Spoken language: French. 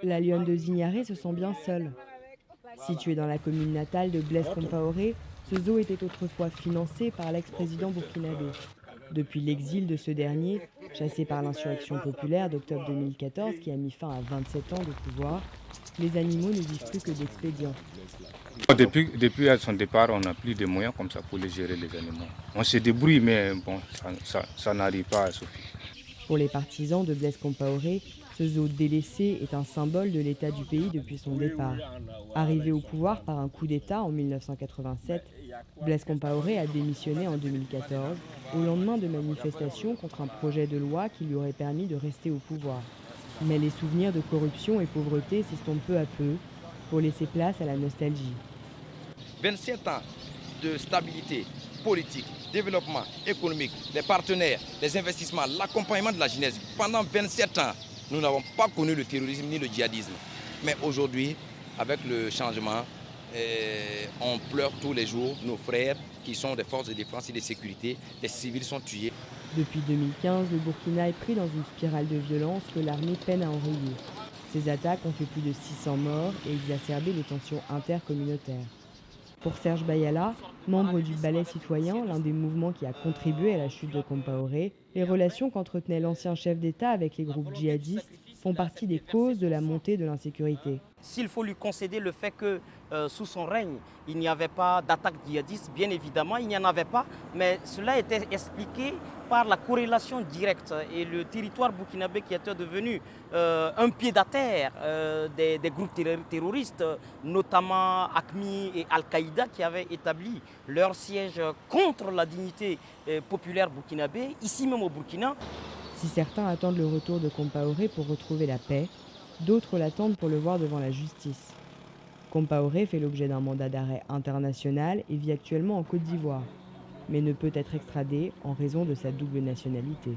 La lionne de Zignaré se sent bien seule. Situé dans la commune natale de Blaise Compaoré, ce zoo était autrefois financé par l'ex-président burkinabé. Depuis l'exil de ce dernier, chassé par l'insurrection populaire d'octobre 2014 qui a mis fin à 27 ans de pouvoir, les animaux ne vivent plus que d'expédients. Depuis son départ, on n'a plus de moyens comme ça pour les gérer les animaux. On se débrouille, mais bon, ça n'arrive pas à suffire. Pour les partisans de Blaise Compaoré, ce zoo délaissé est un symbole de l'état du pays depuis son départ. Arrivé au pouvoir par un coup d'État en 1987, Blaise Compaoré a démissionné en 2014 au lendemain de manifestations contre un projet de loi qui lui aurait permis de rester au pouvoir. Mais les souvenirs de corruption et pauvreté s'estompent peu à peu pour laisser place à la nostalgie. 27 ans de stabilité politique, développement économique, les partenaires, les investissements, l'accompagnement de la jeunesse. Pendant 27 ans, nous n'avons pas connu le terrorisme ni le djihadisme. Mais aujourd'hui, avec le changement, on pleure tous les jours nos frères qui sont des forces de défense et de sécurité. Les civils sont tués. Depuis 2015, le Burkina est pris dans une spirale de violence que l'armée peine à enrayer. Ces attaques ont fait plus de 600 morts et exacerbé les tensions intercommunautaires. Pour Serge Bayala, membre du Balai citoyen, l'un des mouvements qui a contribué à la chute de Compaoré, les relations qu'entretenait l'ancien chef d'État avec les groupes djihadistes font partie des causes de la montée de l'insécurité. S'il faut lui concéder le fait que sous son règne, il n'y avait pas d'attaque djihadiste, bien évidemment, il n'y en avait pas, mais cela était expliqué par la corrélation directe et le territoire burkinabé qui était devenu un pied-à-terre des groupes terroristes, notamment AQMI et Al-Qaïda qui avaient établi leur siège contre la dignité populaire burkinabé, ici même au Burkina. Si certains attendent le retour de Compaoré pour retrouver la paix, d'autres l'attendent pour le voir devant la justice. Compaoré fait l'objet d'un mandat d'arrêt international et vit actuellement en Côte d'Ivoire, mais ne peut être extradé en raison de sa double nationalité.